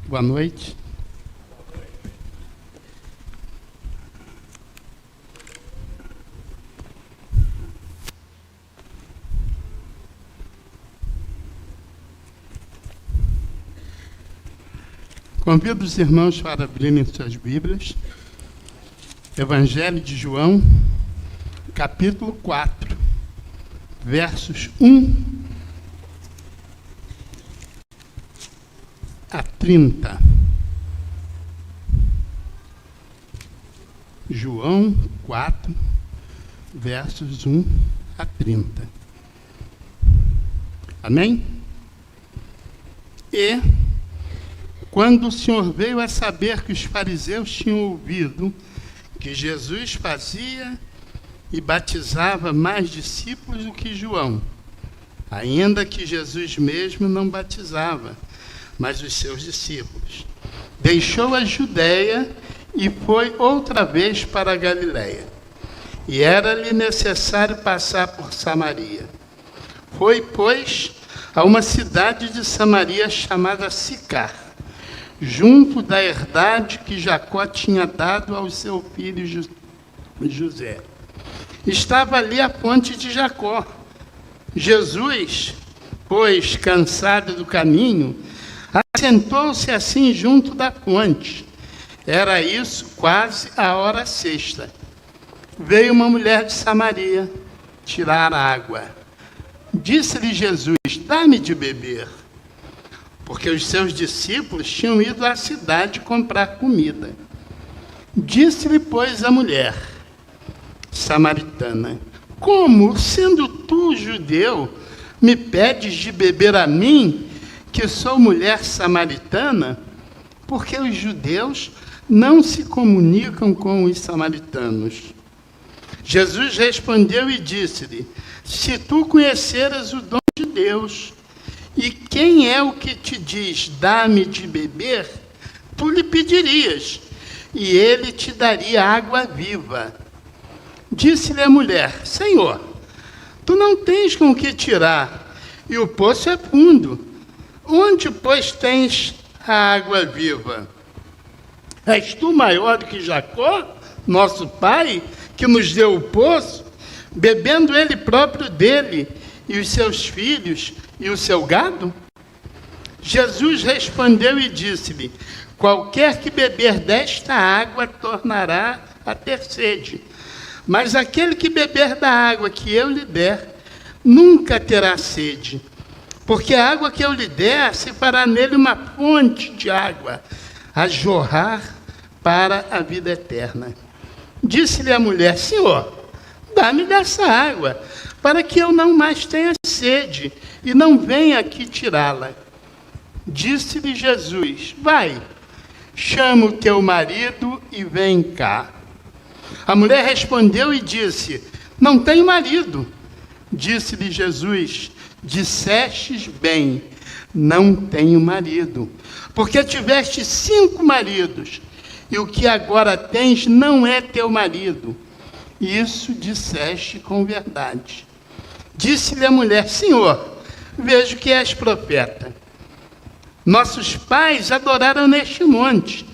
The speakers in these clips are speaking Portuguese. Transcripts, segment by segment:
Boa noite. Convido os irmãos para abrirem suas Bíblias. Evangelho de João, capítulo 4, versos 1 a 30. João 4, versos 1 a 30. Amém? E, quando o Senhor veio a saber que os fariseus tinham ouvido que Jesus fazia e batizava mais discípulos do que João, ainda que Jesus mesmo não batizava, mas os seus discípulos, deixou a Judéia e foi outra vez para a Galiléia. E era-lhe necessário passar por Samaria. Foi, pois, a uma cidade de Samaria chamada Sicar, junto da herdade que Jacó tinha dado ao seu filho José. Estava ali a fonte de Jacó. Jesus, pois, cansado do caminho, assentou-se assim junto da fonte. Era isso quase a hora sexta. Veio uma mulher de Samaria tirar água. Disse-lhe Jesus: dá-me de beber. Porque os seus discípulos tinham ido à cidade comprar comida. Disse-lhe, pois, a mulher samaritana: como, sendo tu judeu, me pedes de beber a mim, que sou mulher samaritana? Porque os judeus não se comunicam com os samaritanos. Jesus respondeu e disse-lhe: se tu conheceras o dom de Deus, e quem é o que te diz, dá-me de beber, tu lhe pedirias, e ele te daria água viva. Disse-lhe a mulher: Senhor, tu não tens com o que tirar, e o poço é fundo. Onde, pois, tens a água viva? És tu maior do que Jacó, nosso pai, que nos deu o poço, bebendo ele próprio dele, e os seus filhos, e o seu gado? Jesus respondeu e disse-lhe: qualquer que beber desta água tornará a ter sede, mas aquele que beber da água que eu lhe der, nunca terá sede, porque a água que eu lhe der se fará nele uma fonte de água, a jorrar para a vida eterna. Disse-lhe a mulher: Senhor, dá-me dessa água, para que eu não mais tenha sede, e não venha aqui tirá-la. Disse-lhe Jesus: vai, chama o teu marido e vem cá. A mulher respondeu e disse: não tenho marido. Disse-lhe Jesus: dissestes bem, não tenho marido, porque tiveste 5 maridos, e o que agora tens não é teu marido. Isso disseste com verdade. Disse-lhe a mulher: Senhor, vejo que és profeta. Nossos pais adoraram neste monte,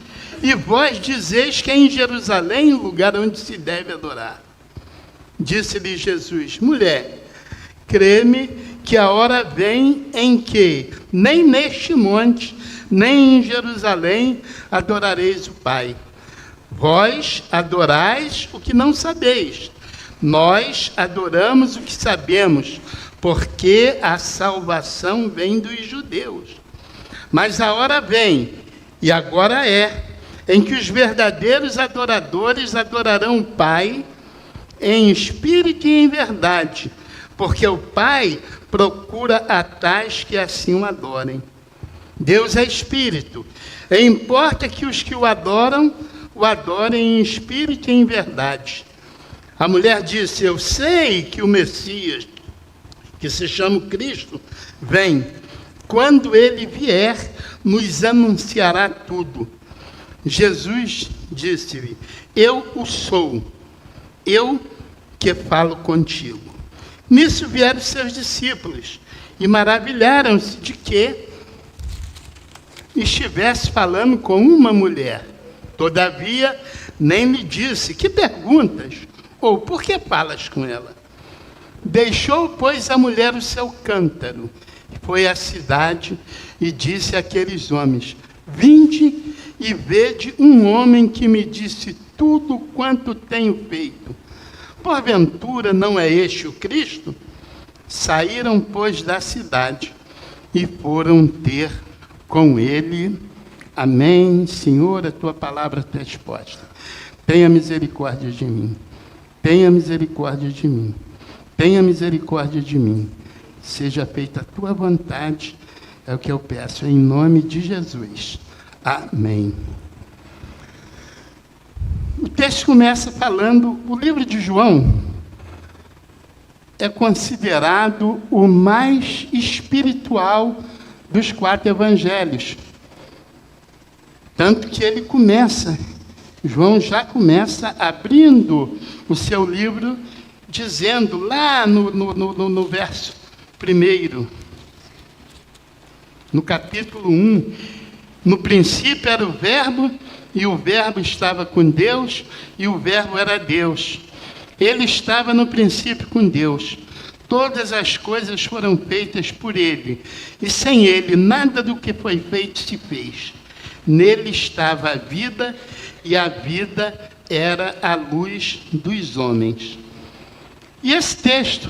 e vós dizeis que é em Jerusalém o lugar onde se deve adorar. Disse-lhe Jesus: mulher, crê-me que a hora vem em que, nem neste monte, nem em Jerusalém, adorareis o Pai. Vós adorais o que não sabeis. Nós adoramos o que sabemos, porque a salvação vem dos judeus. Mas a hora vem, e agora é, em que os verdadeiros adoradores adorarão o Pai em espírito e em verdade, porque o Pai procura a tais que assim o adorem. Deus é espírito, e importa que os que o adorem em espírito e em verdade. A mulher disse: eu sei que o Messias, que se chama Cristo, vem. Quando ele vier, nos anunciará tudo. Jesus disse-lhe: eu o sou, eu que falo contigo. Nisso vieram seus discípulos e maravilharam-se de que estivesse falando com uma mulher. Todavia, nem lhe disse: que perguntas? Ou por que falas com ela? Deixou, pois, a mulher o seu cântaro, foi à cidade e disse àqueles homens: vinde e vede um homem que me disse tudo quanto tenho feito. Porventura não é este o Cristo? Saíram, pois, da cidade e foram ter com ele. Amém. Senhor, a tua palavra está exposta. Tenha misericórdia de mim. Tenha misericórdia de mim. Tenha misericórdia de mim. Seja feita a tua vontade, é o que eu peço, em nome de Jesus. Amém. O texto começa falando, o livro de João é considerado o mais espiritual dos 4 evangelhos. Tanto que ele começa, João já começa abrindo o seu livro, dizendo lá no verso 1, no capítulo 1, no princípio era o Verbo, e o Verbo estava com Deus, e o Verbo era Deus. Ele estava no princípio com Deus. Todas as coisas foram feitas por ele, e sem ele nada do que foi feito se fez. Nele estava a vida, e a vida era a luz dos homens. E esse texto,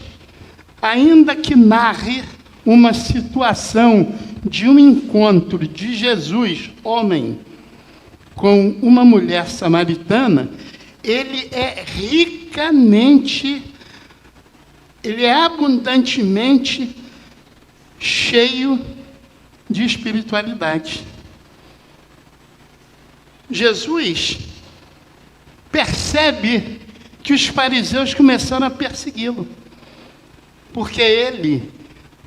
ainda que narre uma situação de um encontro de Jesus, homem, com uma mulher samaritana, ele é abundantemente cheio de espiritualidade. Jesus percebe que os fariseus começaram a persegui-lo, porque ele,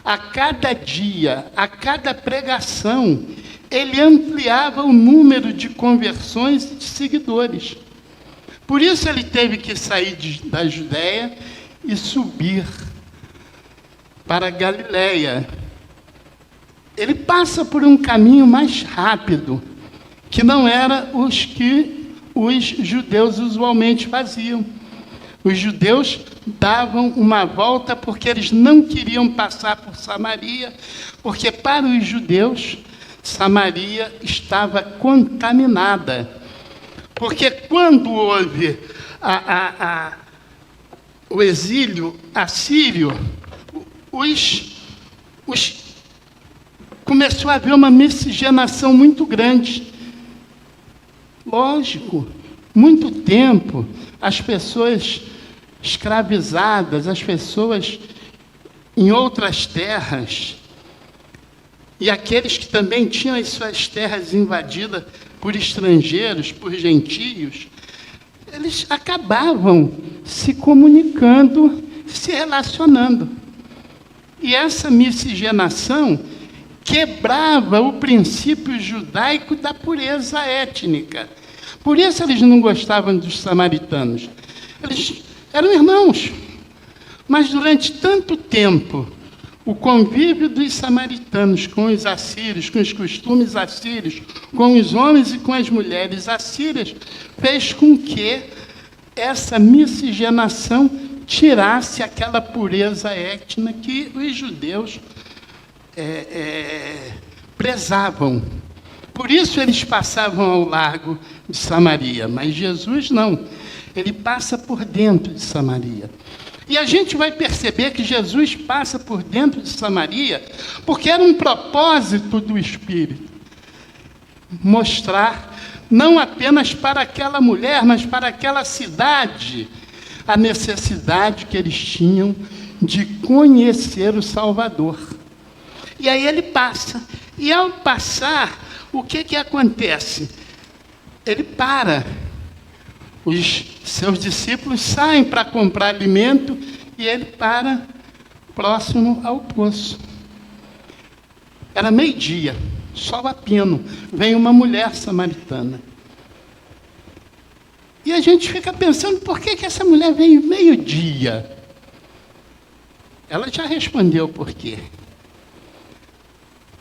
a cada dia, a cada pregação, ele ampliava o número de conversões e de seguidores. Por isso ele teve que sair da Judéia e subir para a Galiléia. Ele passa por um caminho mais rápido, que não era os que os judeus usualmente faziam. Os judeus davam uma volta porque eles não queriam passar por Samaria, porque para os judeus Samaria estava contaminada. Porque quando houve o exílio assírio, começou a haver uma miscigenação muito grande. Lógico, muito tempo, as pessoas escravizadas, as pessoas em outras terras, e aqueles que também tinham as suas terras invadidas por estrangeiros, por gentios, eles acabavam se comunicando, se relacionando. E essa miscigenação quebrava o princípio judaico da pureza étnica. Por isso eles não gostavam dos samaritanos. Eles eram irmãos. Mas durante tanto tempo, o convívio dos samaritanos com os assírios, com os costumes assírios, com os homens e com as mulheres assírias, fez com que essa miscigenação tirasse aquela pureza étnica que os judeus prezavam. Por isso eles passavam ao largo de Samaria, mas Jesus não. Ele passa por dentro de Samaria. E a gente vai perceber que Jesus passa por dentro de Samaria porque era um propósito do Espírito. Mostrar, não apenas para aquela mulher, mas para aquela cidade, a necessidade que eles tinham de conhecer o Salvador. E aí ele passa. E ao passar, o que acontece? Ele para. Os seus discípulos saem para comprar alimento e ele para próximo ao poço. Era meio-dia, sol a pino, vem uma mulher samaritana. E a gente fica pensando, por que essa mulher veio meio-dia? Ela já respondeu por quê.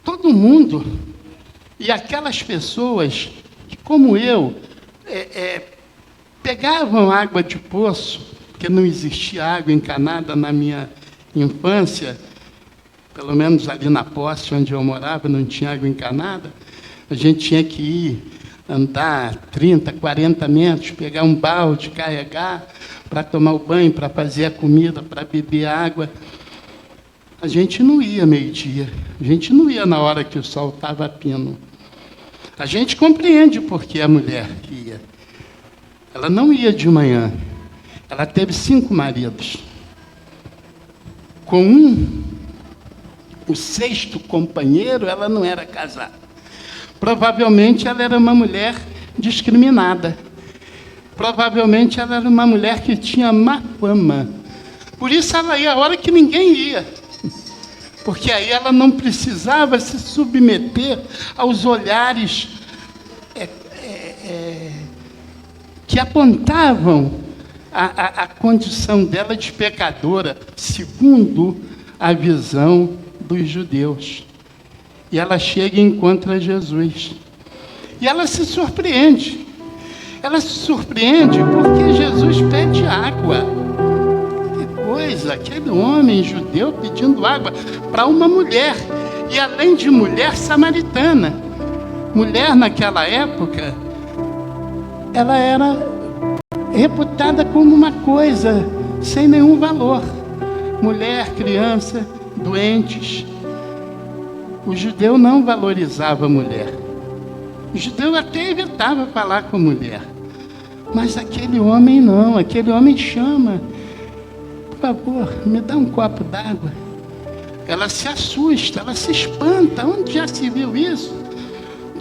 Todo mundo E aquelas pessoas que, como eu, pegavam água de poço, porque não existia água encanada na minha infância, pelo menos ali na posse onde eu morava, não tinha água encanada. A gente tinha que ir andar 30, 40 metros, pegar um balde, carregar, para tomar o banho, para fazer a comida, para beber água. A gente não ia meio-dia, a gente não ia na hora que o sol estava a pino. A gente compreende por que a mulher ia. Ela não ia de manhã. Ela teve 5 maridos. Com o 6º companheiro, ela não era casada. Provavelmente ela era uma mulher discriminada. Provavelmente ela era uma mulher que tinha má fama. Por isso ela ia a hora que ninguém ia. Porque aí ela não precisava se submeter aos olhares que apontavam a condição dela de pecadora, segundo a visão dos judeus. E ela chega e encontra Jesus. E ela se surpreende. Ela se surpreende porque Jesus pede água. Que coisa, aquele homem judeu pedindo água para uma mulher. E além de mulher, samaritana. Mulher naquela época, ela era reputada como uma coisa sem nenhum valor. Mulher, criança, doentes. O judeu não valorizava a mulher. O judeu até evitava falar com a mulher. Mas aquele homem não, aquele homem chama. Por favor, me dá um copo d'água. Ela se assusta, ela se espanta. Onde já se viu isso?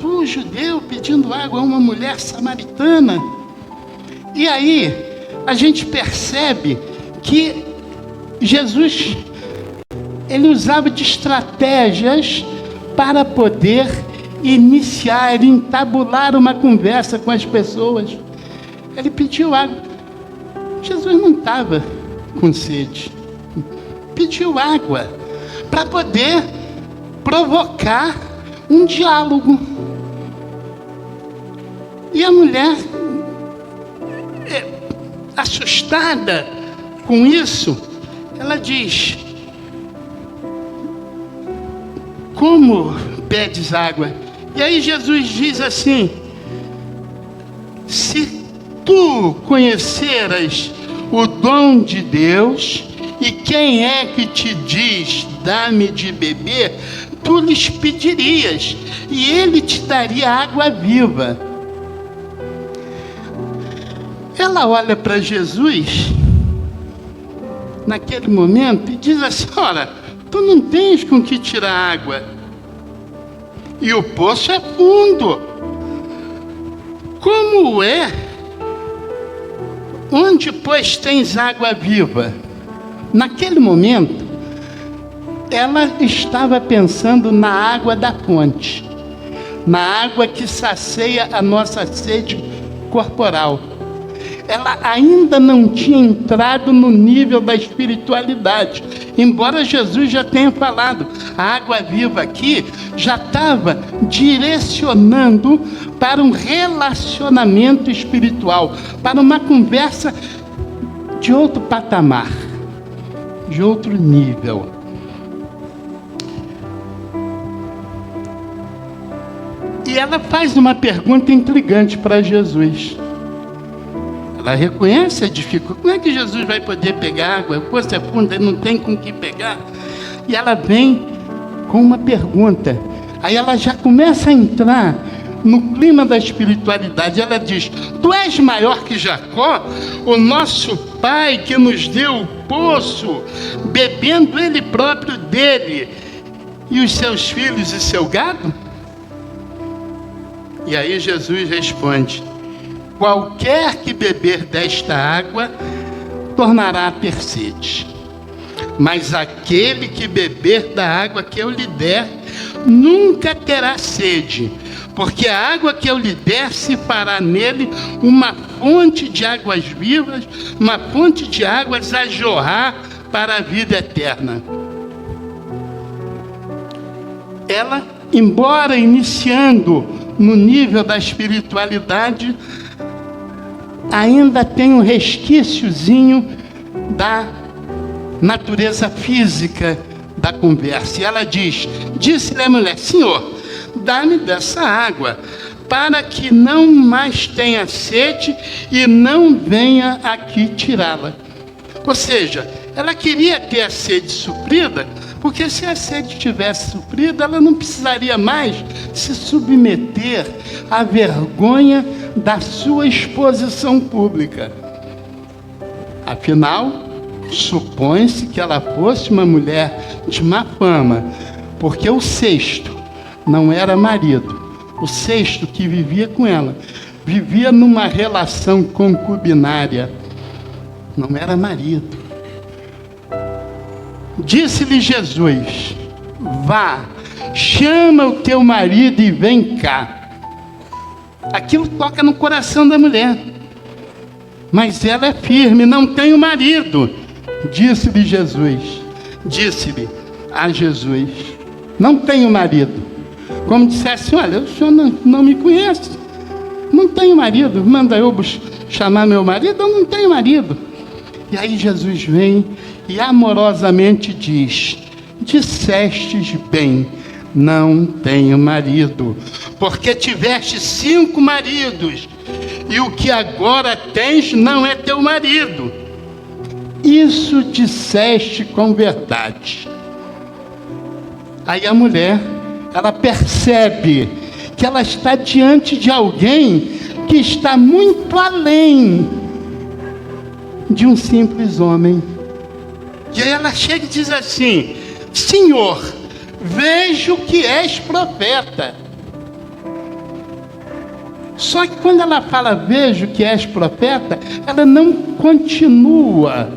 O judeu pedindo água a uma mulher samaritana. E aí, a gente percebe que Jesus, ele usava de estratégias para poder iniciar, entabular uma conversa com as pessoas. Ele pediu água. Jesus não estava com sede. Pediu água para poder provocar um diálogo. E a mulher, assustada com isso, ela diz: como pedes água? E aí Jesus diz assim: se tu conheceras o dom de Deus, e quem é que te diz, dá-me de beber, tu lhes pedirias, e ele te daria água viva. Ela olha para Jesus, naquele momento, e diz assim: ora, tu não tens com que tirar água, e o poço é fundo. Como é? Onde, pois, tens água viva? Naquele momento, ela estava pensando na água da fonte, na água que sacia a nossa sede corporal. Ela ainda não tinha entrado no nível da espiritualidade, embora Jesus já tenha falado. A água viva aqui já estava direcionando para um relacionamento espiritual, para uma conversa de outro patamar, de outro nível. E ela faz uma pergunta intrigante para Jesus. Ela reconhece a dificuldade. Como é que Jesus vai poder pegar água? O poço é fundo, ele não tem com que pegar. E ela vem com uma pergunta. Aí ela já começa a entrar no clima da espiritualidade. Ela diz: tu és maior que Jacó, o nosso pai, que nos deu o poço, bebendo ele próprio dele, e os seus filhos e seu gado? E aí Jesus responde: qualquer que beber desta água tornará a ter sede, mas aquele que beber da água que eu lhe der nunca terá sede, porque a água que eu lhe der se fará nele uma fonte de águas vivas, uma fonte de águas a jorrar para a vida eterna. Ela embora iniciando no nível da espiritualidade, ainda tem um resquíciozinho da natureza física da conversa. E ela disse-lhe a mulher: Senhor, dá-me dessa água, para que não mais tenha sede e não venha aqui tirá-la. Ou seja, ela queria ter a sede suprida, porque se a sede tivesse suprida, ela não precisaria mais se submeter à vergonha da sua exposição pública. Afinal, supõe-se que ela fosse uma mulher de má fama, porque o sexto não era marido. O sexto que vivia com ela vivia numa relação concubinária, não era marido. Disse-lhe Jesus: vá, chama o teu marido e vem cá. Aquilo toca no coração da mulher, mas ela é firme: não tenho marido. Disse-lhe a Jesus: não tenho marido. Como dissesse: olha, o senhor não me conhece, não tenho marido, manda eu chamar meu marido, eu não tenho marido. E aí Jesus vem e amorosamente diz: dissestes bem, não tenho marido, porque tiveste 5 maridos, e o que agora tens não é teu marido. Isso disseste com verdade. Aí a mulher, ela percebe que ela está diante de alguém que está muito além de um simples homem. E aí ela chega e diz assim: Senhor, vejo que és profeta. Só que quando ela fala vejo que és profeta, ela não continua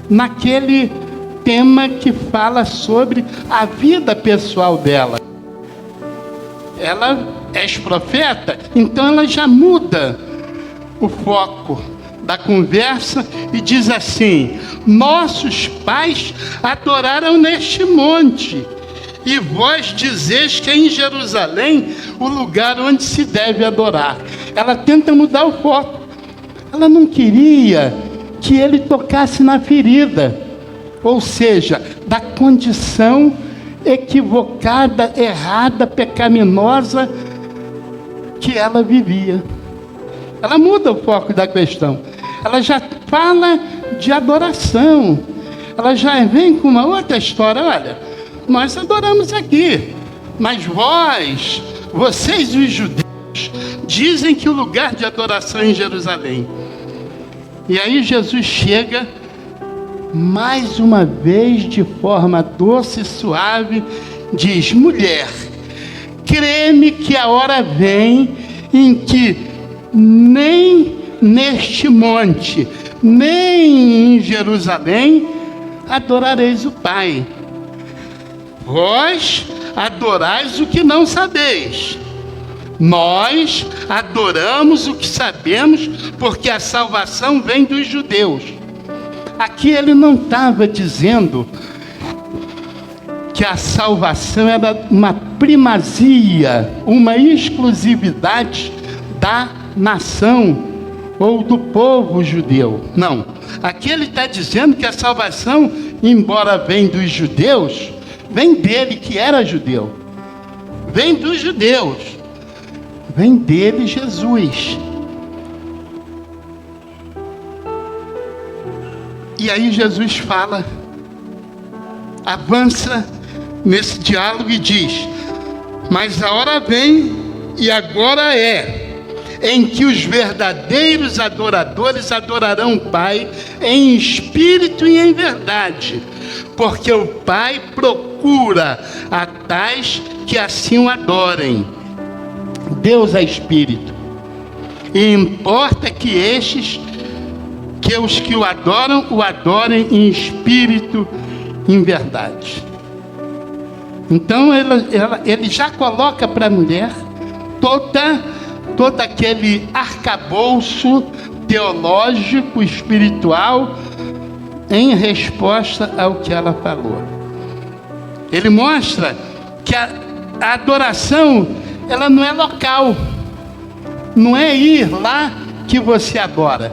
naquele tema que fala sobre a vida pessoal dela. Ela és profeta, então ela já muda o foco da conversa e diz assim: nossos pais adoraram neste monte, e vós dizeis que é em Jerusalém o lugar onde se deve adorar. Ela tenta mudar o foco. Ela não queria que ele tocasse na ferida, ou seja, da condição equivocada, errada, pecaminosa que ela vivia. Ela muda o foco da questão. Ela já fala de adoração. Ela já vem com uma outra história. Olha, nós adoramos aqui, mas vocês os judeus, dizem que o lugar de adoração é em Jerusalém. E aí Jesus chega, mais uma vez, de forma doce e suave, diz: mulher, crê-me que a hora vem em que nem neste monte, nem em Jerusalém adorareis o Pai. Vós adorais o que não sabeis. Nós adoramos o que sabemos, porque a salvação vem dos judeus. Aqui ele não estava dizendo que a salvação era uma primazia, uma exclusividade da nação ou do povo judeu. Não. Aqui ele está dizendo que a salvação, embora vem dos judeus, vem dele que era judeu. Vem dos judeus. Vem dele, Jesus. E aí Jesus fala, avança nesse diálogo e diz: mas a hora vem, e agora é, em que os verdadeiros adoradores adorarão o Pai em espírito e em verdade, porque o Pai procura a tais que assim o adorem. Deus é espírito, e importa que os que o adorem em espírito e em verdade. Então ele já coloca para a mulher todo aquele arcabouço teológico, espiritual, em resposta ao que ela falou. Ele mostra que A adoração, ela não é local. Não é ir lá que você adora.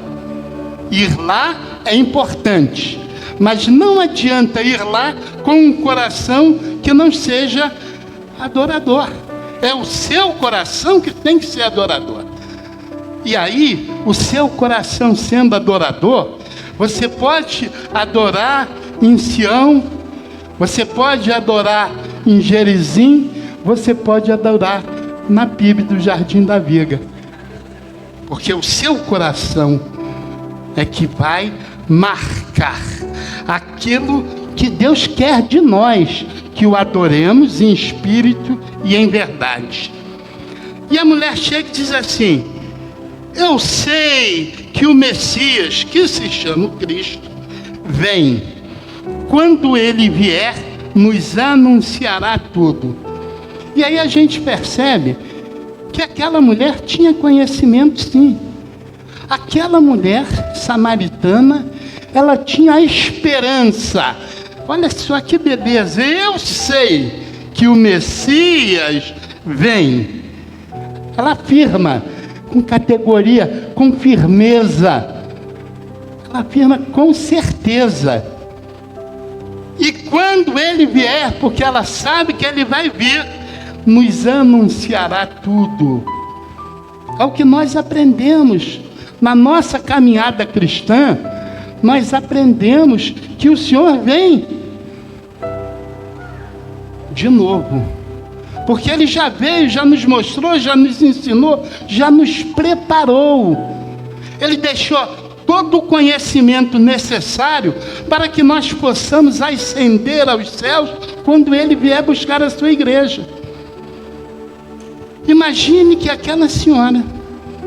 Ir lá é importante, mas não adianta ir lá com um coração que não seja adorador. É o seu coração que tem que ser adorador. E aí, o seu coração sendo adorador, você pode adorar em Sião, você pode adorar em Gerizim, você pode adorar na PIB do Jardim da Viga. Porque o seu coração é que vai marcar aquilo que Deus quer de nós, que o adoremos em espírito e em verdade. E a mulher chega e diz assim: eu sei que o Messias, que se chama Cristo, vem. Quando ele vier, nos anunciará tudo. E aí a gente percebe que aquela mulher tinha conhecimento, sim. Aquela mulher samaritana, ela tinha a esperança. Olha só que beleza. Eu sei que o Messias vem. Ela afirma com categoria, com firmeza. Ela afirma com certeza. E quando ele vier, porque ela sabe que ele vai vir, nos anunciará tudo. É o que nós aprendemos na nossa caminhada cristã. Nós aprendemos que o Senhor vem de novo, porque Ele já veio, já nos mostrou, já nos ensinou, já nos preparou. Ele deixou todo o conhecimento necessário para que nós possamos ascender aos céus quando Ele vier buscar a sua igreja. Imagine que aquela senhora,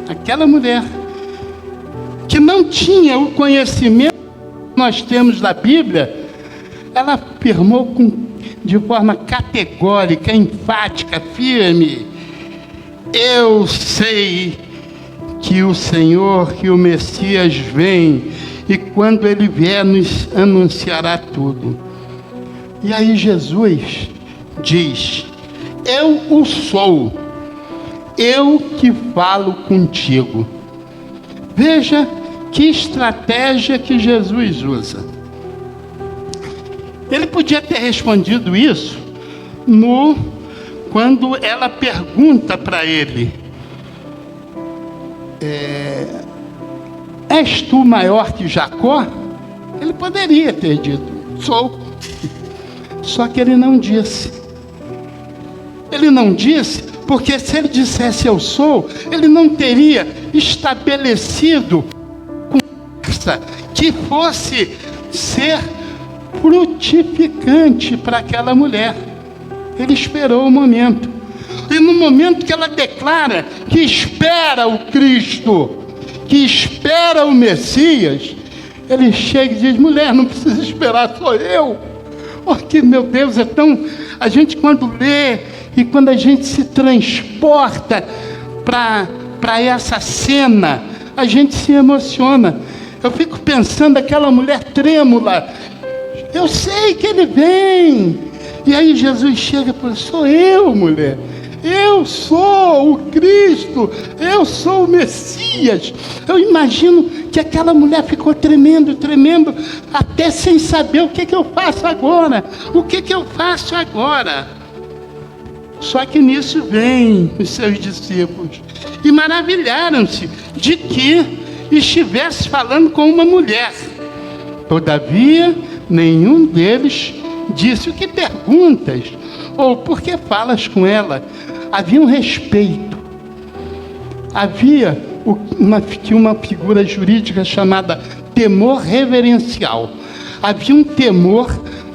aquela mulher, que não tinha o conhecimento que nós temos da Bíblia, ela afirmou de forma categórica, enfática, firme: eu sei que o Senhor, que o Messias vem, e quando ele vier nos anunciará tudo. E aí Jesus diz: eu o sou, eu que falo contigo. Veja que estratégia que Jesus usa. Ele podia ter respondido isso quando ela pergunta para ele: és tu maior que Jacó? Ele poderia ter dito: sou. Só que ele não disse. Ele não disse porque se ele dissesse eu sou, ele não teria estabelecido conversa que fosse ser frutificante para aquela mulher. Ele esperou o momento. E no momento que ela declara que espera o Cristo, que espera o Messias, ele chega e diz: mulher, não precisa esperar, sou eu. Porque, meu Deus, é tão... A gente quando lê e quando a gente se transporta para essa cena, a gente se emociona. Eu fico pensando aquela mulher trêmula: eu sei que ele vem. E aí Jesus chega e fala: sou eu, mulher. Eu sou o Cristo, eu sou o Messias. Eu imagino que aquela mulher ficou tremendo, até sem saber o que eu faço agora. O que eu faço agora? Só que nisso vem os seus discípulos e maravilharam-se de que estivesse falando com uma mulher. Todavia, nenhum deles disse: o que perguntas? Ou por que falas com ela? Havia um respeito. Havia uma figura jurídica chamada temor reverencial. Havia um temor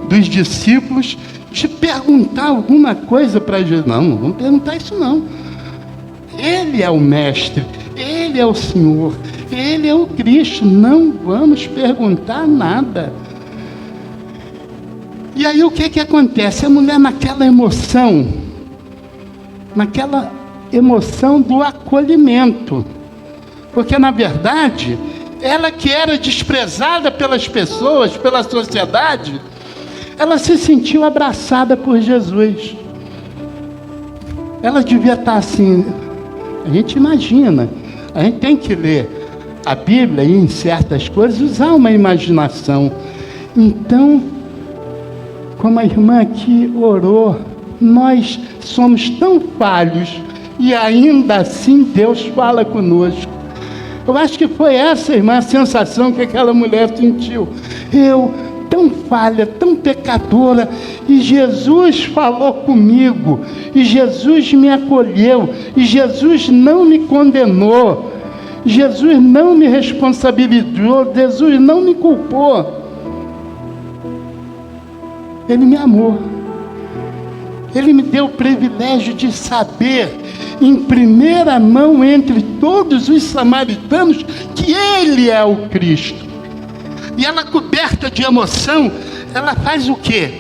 dos discípulos de perguntar alguma coisa para Jesus. Não vamos perguntar isso não. Ele é o mestre, ele é o Senhor, ele é o Cristo. Não vamos perguntar nada. E aí o que acontece? A mulher naquela emoção do acolhimento, porque na verdade ela que era desprezada pelas pessoas, pela sociedade, ela se sentiu abraçada por Jesus. ela devia estar assim. A gente imagina, a gente tem que ler a Bíblia e em certas coisas usar uma imaginação. Então, como a irmã aqui orou, nós somos tão falhos e ainda assim Deus fala conosco. Eu acho que foi essa, irmã, a sensação que aquela mulher sentiu. Eu, tão falha, tão pecadora, e Jesus falou comigo, e Jesus me acolheu, e Jesus não me condenou, Jesus não me responsabilizou, Jesus não me culpou. Ele me amou. Ele me deu o privilégio de saber, em primeira mão, entre todos os samaritanos, que Ele é o Cristo. E ela, coberta de emoção, ela faz o quê?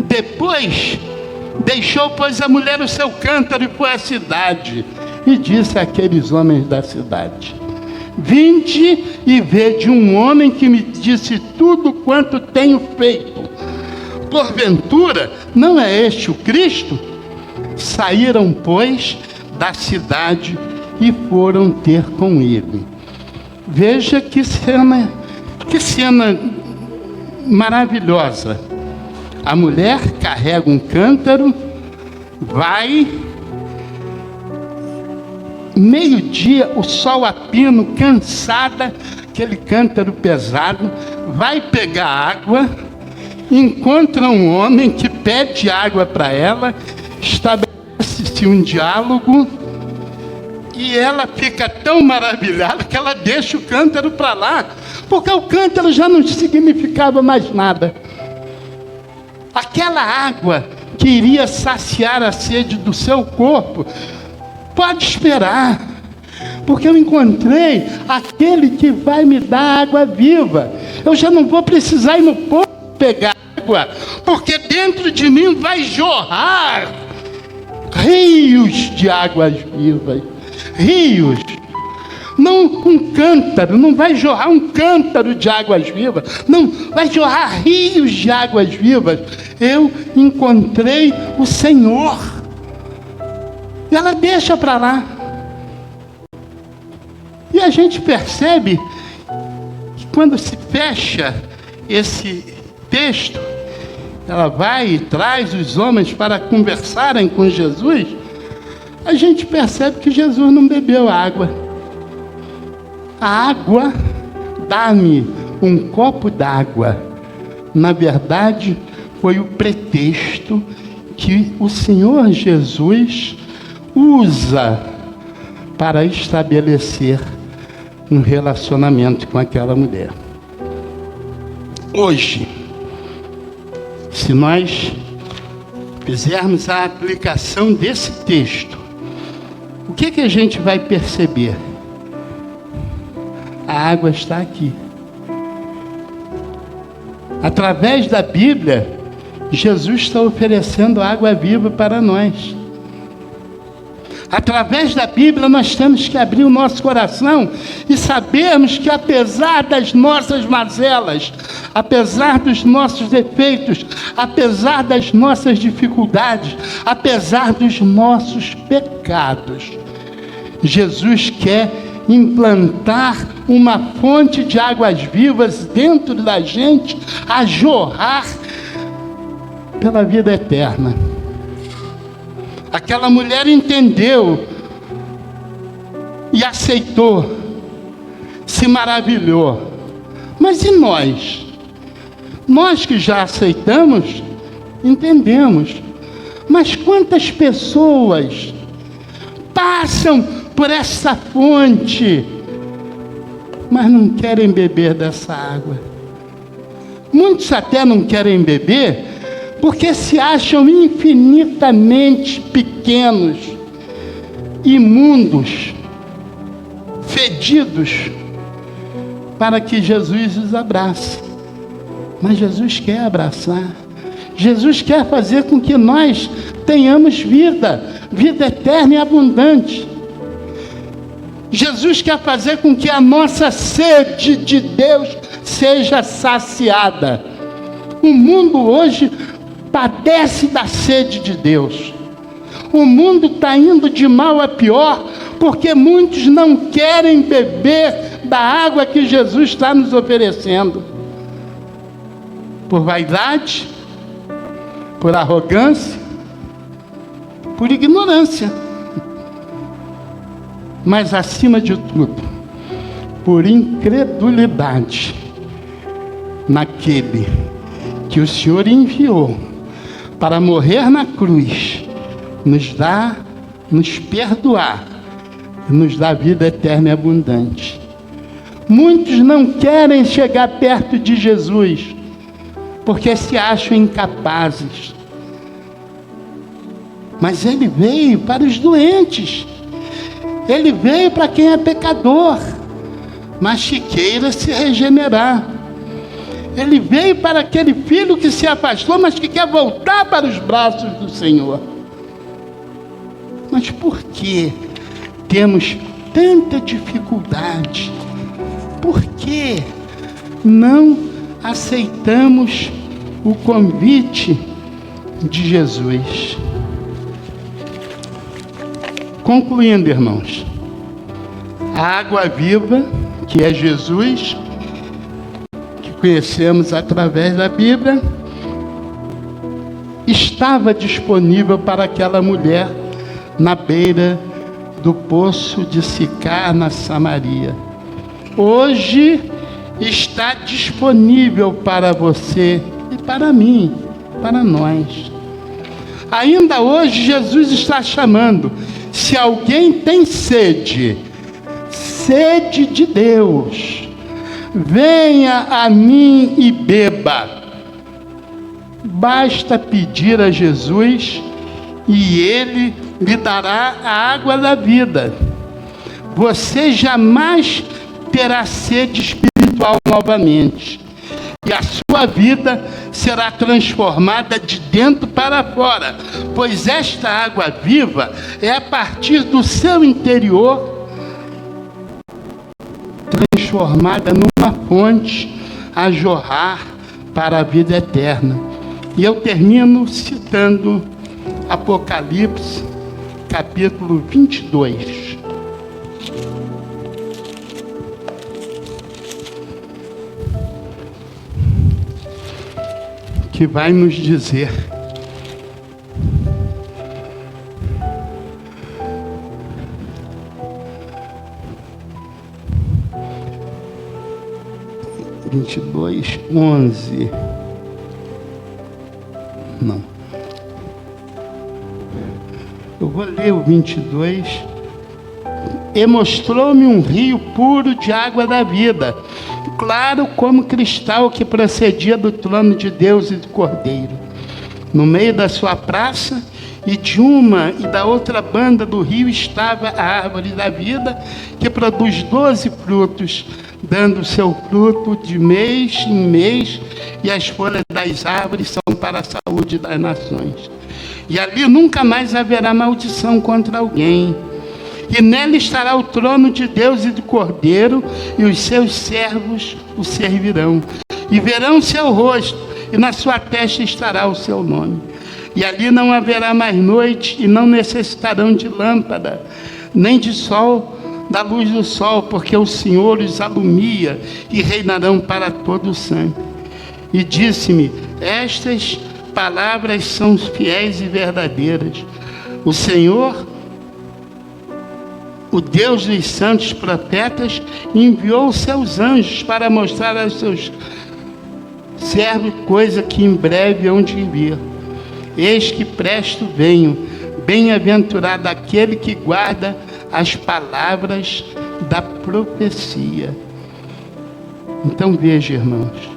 Depois, deixou, pois, a mulher o seu cântaro e foi à cidade. E disse àqueles homens da cidade: vinde e vede um homem que me disse tudo quanto tenho feito. Porventura, não é este o Cristo? Saíram, pois, da cidade e foram ter com ele. Veja que cena maravilhosa. A mulher carrega um cântaro, vai, meio-dia, o sol a pino, cansada, aquele cântaro pesado, vai pegar água, encontra um homem que pede água para ela, estabelece-se um diálogo, e ela fica tão maravilhada que ela deixa o cântaro para lá, porque o cântaro já não significava mais nada. Aquela água que iria saciar a sede do seu corpo, pode esperar, porque eu encontrei aquele que vai me dar água viva. Eu já não vou precisar ir no poço pegar água, porque dentro de mim vai jorrar rios de águas vivas. Rios, não um cântaro, não vai jorrar um cântaro de águas vivas, não, vai jorrar rios de águas vivas. Eu encontrei o Senhor. E ela deixa para lá. E a gente percebe que quando se fecha esse texto, ela vai e traz os homens para conversarem com Jesus, a gente percebe que Jesus não bebeu água. A água, dá-me um copo d'água, na verdade, foi o pretexto que o Senhor Jesus usa para estabelecer um relacionamento com aquela mulher. Hoje, se nós fizermos a aplicação desse texto, o que a gente vai perceber? A água está aqui. Através da Bíblia, Jesus está oferecendo água viva para nós. Através da Bíblia, nós temos que abrir o nosso coração e sabermos que, apesar das nossas mazelas, apesar dos nossos defeitos, apesar das nossas dificuldades, apesar dos nossos pecados, Jesus quer implantar uma fonte de águas vivas dentro da gente, a jorrar pela vida eterna. Aquela mulher entendeu e aceitou, se maravilhou. Mas e nós? Nós que já aceitamos, entendemos. Mas quantas pessoas passam por essa fonte, mas não querem beber dessa água? Muitos até não querem beber porque se acham infinitamente pequenos, imundos, fedidos, para que Jesus os abrace. Mas Jesus quer abraçar. Jesus quer fazer com que nós tenhamos vida eterna e abundante. Jesus quer fazer com que a nossa sede de Deus seja saciada. O mundo hoje padece da sede de Deus. O mundo está indo de mal a pior, porque muitos não querem beber da água que Jesus está nos oferecendo. Por vaidade, por arrogância, por ignorância. Mas acima de tudo, por incredulidade naquele que o Senhor enviou para morrer na cruz, nos perdoar, nos dá vida eterna e abundante. Muitos não querem chegar perto de Jesus, porque se acham incapazes. Mas Ele veio para os doentes. Ele veio para quem é pecador, mas que queira se regenerar. Ele veio para aquele filho que se afastou, mas que quer voltar para os braços do Senhor. Mas por que temos tanta dificuldade? Por que não aceitamos o convite de Jesus? Concluindo, irmãos, a água viva, que é Jesus, que conhecemos através da Bíblia, estava disponível para aquela mulher na beira do poço de Sicar, na Samaria. Hoje está disponível para você e para mim, para nós. Ainda hoje Jesus está chamando: se alguém tem sede de Deus, venha a mim e beba. Basta pedir a Jesus e Ele lhe dará a água da vida. Você jamais terá sede espiritual novamente, e a sua vida será transformada de dentro para fora, pois esta água viva é a partir do seu interior transformada numa fonte a jorrar para a vida eterna. E eu termino citando Apocalipse, capítulo 22. Que vai nos dizer: vinte e dois, 11. Não. Eu vou ler o 22. E mostrou-me um rio puro de água da vida, claro como cristal, que procedia do trono de Deus e do Cordeiro. No meio da sua praça, e de uma e da outra banda do rio, estava a árvore da vida, que produz 12 frutos, dando seu fruto de mês em mês, e as folhas das árvores são para a saúde das nações. E ali nunca mais haverá maldição contra alguém. E nela estará o trono de Deus e do Cordeiro, e os seus servos o servirão. E verão seu rosto, e na sua testa estará o seu nome. E ali não haverá mais noite, e não necessitarão de lâmpada, nem de sol, da luz do sol, porque o Senhor os alumia, e reinarão para todo o sempre. E disse-me: estas palavras são fiéis e verdadeiras. O Senhor, o Deus dos santos profetas, enviou seus anjos para mostrar aos seus servos coisa que em breve hão de vir. Eis que presto venho, bem-aventurado aquele que guarda as palavras da profecia. Então veja, irmãos,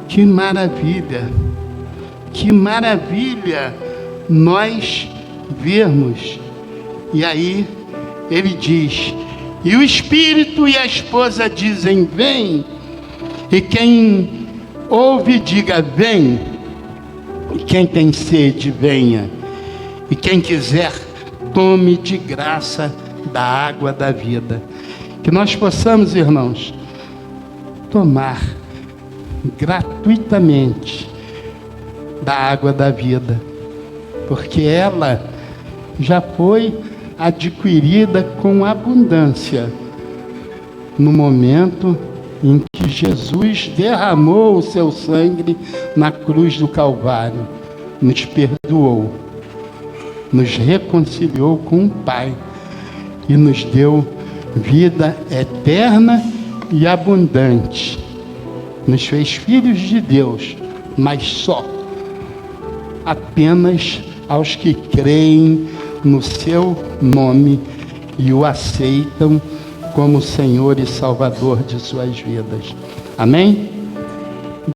que maravilha nós vermos. E aí ele diz: e o Espírito e a esposa dizem: vem. E quem ouve, diga: vem. E quem tem sede, venha. E quem quiser, tome de graça da água da vida. Que nós possamos, irmãos, tomar gratuitamente da água da vida, porque ela já foi adquirida com abundância no momento em que Jesus derramou o seu sangue na cruz do Calvário, nos perdoou, nos reconciliou com o Pai e nos deu vida eterna e abundante. Nos fez filhos de Deus, mas só apenas aos que creem no seu nome e o aceitam como Senhor e Salvador de suas vidas. Amém?